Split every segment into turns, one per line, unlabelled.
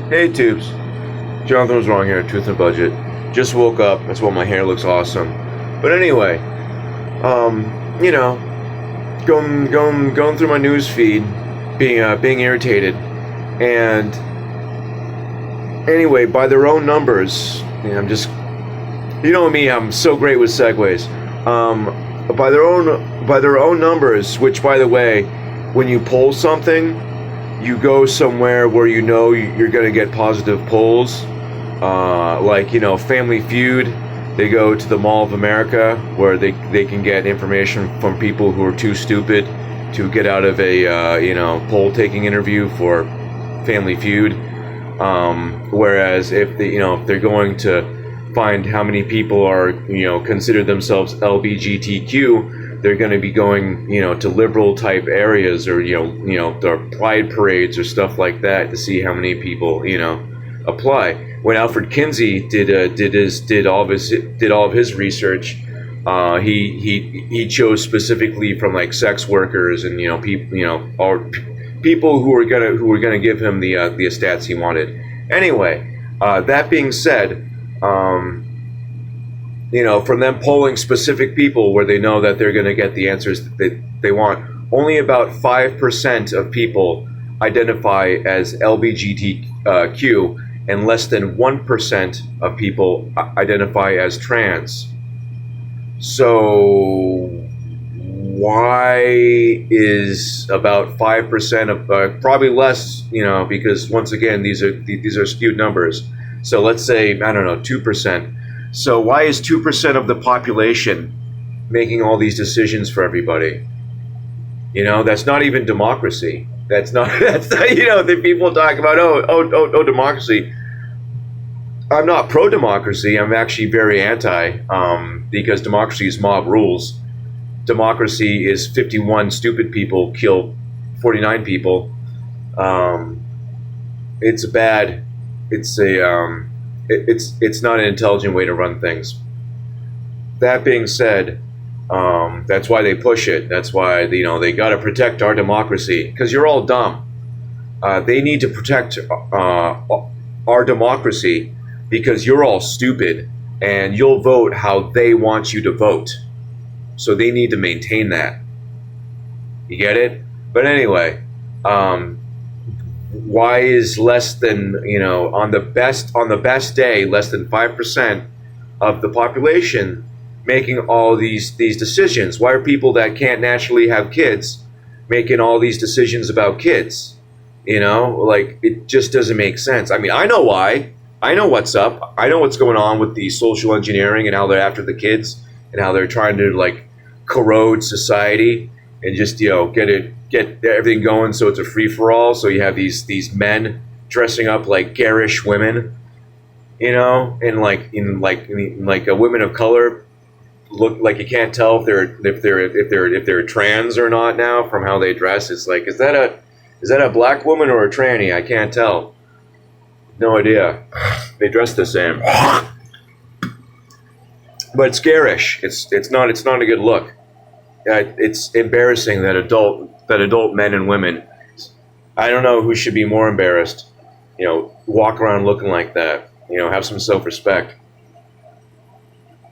Hey Tubes, Jonathan was wrong here. Truth and budget. Just woke up. That's why my hair looks awesome. But anyway, um, you know, going through my news feed, being irritated, and anyway, by their own numbers, I'm just, you know me, I'm so great with segues. By their own numbers, which by the way, when you poll something, you go somewhere where you know you're going to get positive polls, like Family Feud. They go to the Mall of America where they can get information from people who are too stupid to get out of a poll taking interview for Family Feud. Whereas if they're going to find how many people are consider themselves LBGTQ, they're going to be going, to liberal type areas or, the pride parades or stuff like that to see how many people, apply. When Alfred Kinsey did all of his research, he chose specifically from like sex workers and people who were gonna give him the stats he wanted. Anyway, that being said. From them polling specific people where they know that they're going to get the answers that they want, only about 5% of people identify as LBGTQ, and less than 1% of people identify as trans. So why is about 5% of probably less? Because once again, these are skewed numbers. So let's say 2%. So why is 2% of the population making all these decisions for everybody? That's not even democracy. That's not the people talk about democracy. I'm not pro-democracy. I'm actually very anti, because democracy is mob rules. Democracy is 51 stupid people kill 49 people. It's bad. It's not an intelligent way to run things. That being said, that's why they push it. That's why they got to protect our democracy, because you're all dumb. They need to protect our democracy because you're all stupid and you'll vote how they want you to vote. So they need to maintain that. You get it? But anyway, why is less than on the best day less than 5% of the population making all these decisions? Why are people that can't naturally have kids making all these decisions about kids? It just doesn't make sense. I mean, I know why. I know what's up. I know what's going on with the social engineering and how they're after the kids and how they're trying to corrode society and just get everything going so it's a free for all. So you have these men dressing up like garish women, and like a women of color look like you can't tell if they're trans or not now from how they dress. It's like, is that a black woman or a tranny? I can't tell. No idea. They dress the same, but it's garish. It's not a good look. It's embarrassing that adult men and women, I don't know who should be more embarrassed, walk around looking like that, have some self-respect.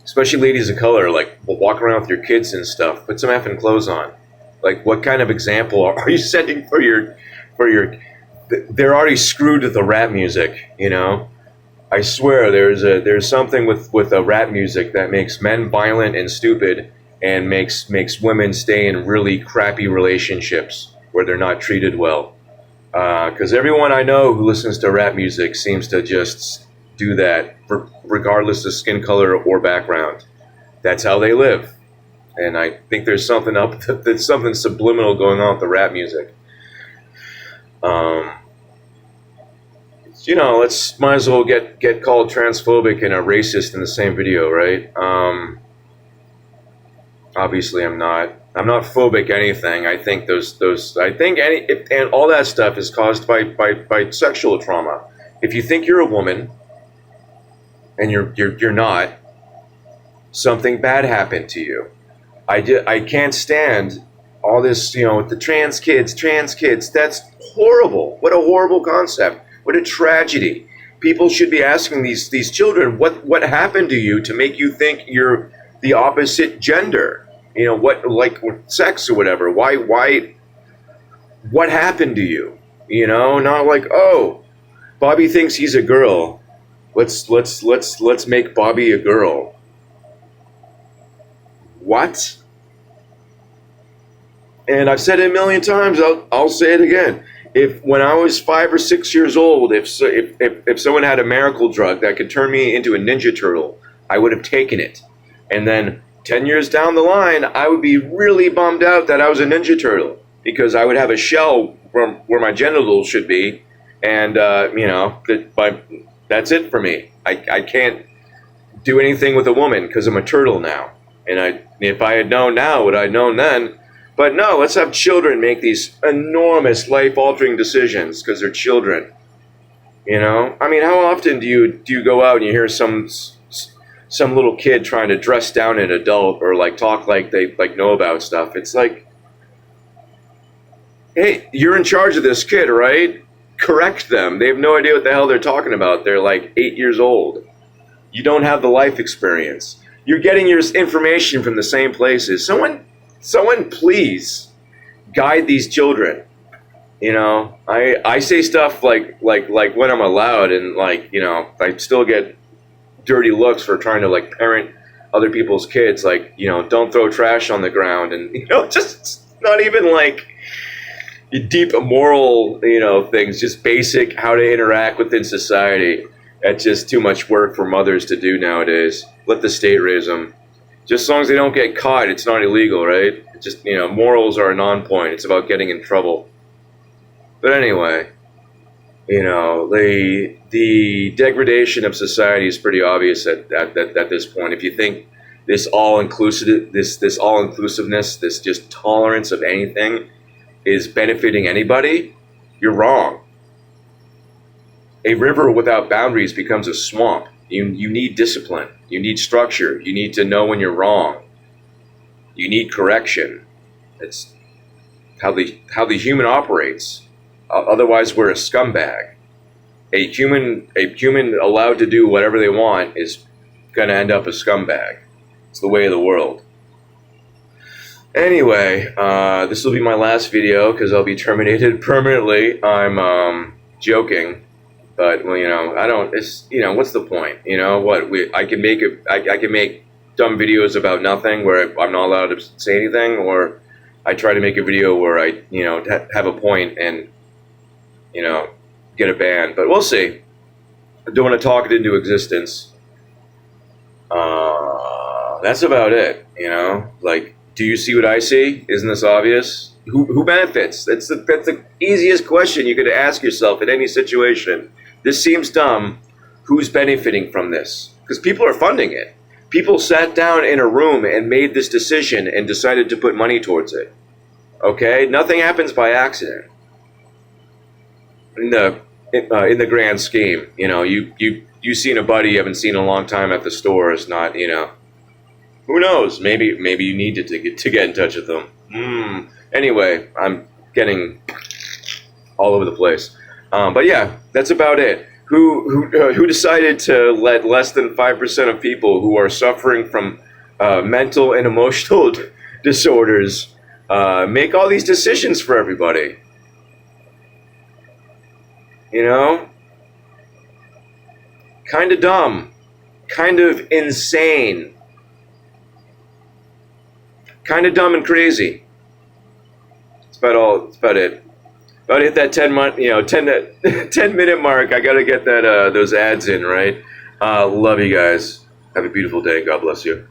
Especially ladies of color, walk around with your kids and stuff, put some effing clothes on. What kind of example are you setting for your, they're already screwed with the rap music, I swear there's something with the rap music that makes men violent and stupid and makes women stay in really crappy relationships where they're not treated well. Because everyone I know who listens to rap music seems to just do that, regardless of skin color or background. That's how they live. And I think there's something subliminal going on with the rap music. Might as well get called transphobic and a racist in the same video, right? Obviously, I'm not phobic anything. I think and all that stuff is caused by sexual trauma. If you think you're a woman and you're not, something bad happened to you. I can't stand all this, with the trans kids. That's horrible. What a horrible concept. What a tragedy. People should be asking these children, what happened to you to make you think you're the opposite gender? You know, what, like sex or whatever. Why, what happened to you? You know, not like, oh, Bobby thinks he's a girl. Let's make Bobby a girl. What? And I've said it a million times. I'll say it again. If when I was 5 or 6 years old, if someone had a miracle drug that could turn me into a Ninja Turtle, I would have taken it. And then 10 years down the line, I would be really bummed out that I was a Ninja Turtle, because I would have a shell where my genitals should be, and you know, but that's it for me. I can't do anything with a woman because I'm a turtle now. And if I had known now, would I have known then? But no, let's have children make these enormous life-altering decisions because they're children. You know, I mean, how often do you go out and you hear some little kid trying to dress down an adult or like talk like they like know about stuff? It's like, hey, you're in charge of this kid, right? Correct them. They have no idea what the hell they're talking about. They're like 8 years old. You don't have the life experience. You're getting your information from the same places. Someone please guide these children. You know, I say stuff like when I'm allowed, and like, you know, I still get dirty looks for trying to like parent other people's kids, like, you know, don't throw trash on the ground, and, you know, just not even like deep moral, you know, things, just basic how to interact within society. That's just too much work for mothers to do nowadays. Let the state raise them. Just as long as they don't get caught, it's not illegal, right? It's just, you know, morals are a non-point. It's about getting in trouble. But anyway, you know, the degradation of society is pretty obvious at this point. If you think this all-inclusiveness, this just tolerance of anything is benefiting anybody, you're wrong. A river without boundaries becomes a swamp. You need discipline. You need structure. You need to know when you're wrong. You need correction. It's how the human operates. Otherwise, we're a scumbag. A human allowed to do whatever they want is going to end up a scumbag. It's the way of the world. Anyway, this will be my last video because I'll be terminated permanently. I'm joking. But, well, you know, I don't, it's, you know, what's the point? You know, I can make dumb videos about nothing where I'm not allowed to say anything, or I try to make a video where I, you know, have a point and, you know, get a ban. But we'll see. I don't want to talk it into existence. That's about it, you know? Like, do you see what I see? Isn't this obvious? Who benefits? That's the easiest question you could ask yourself in any situation. This seems dumb. Who's benefiting from this? Because people are funding it. People sat down in a room and made this decision and decided to put money towards it. Okay? Nothing happens by accident. In the grand scheme, you know, you seen a buddy you haven't seen in a long time at the store is not, you know, who knows? Maybe you need to get in touch with them. Anyway, I'm getting all over the place. But yeah, that's about it. Who decided to let less than 5% of people who are suffering from mental and emotional disorders make all these decisions for everybody? You know? Kind of dumb. Kind of insane. Kind of dumb and crazy. That's about it. About to hit that 10 minute mark. I gotta get that those ads in, right? Love you guys. Have a beautiful day. God bless you.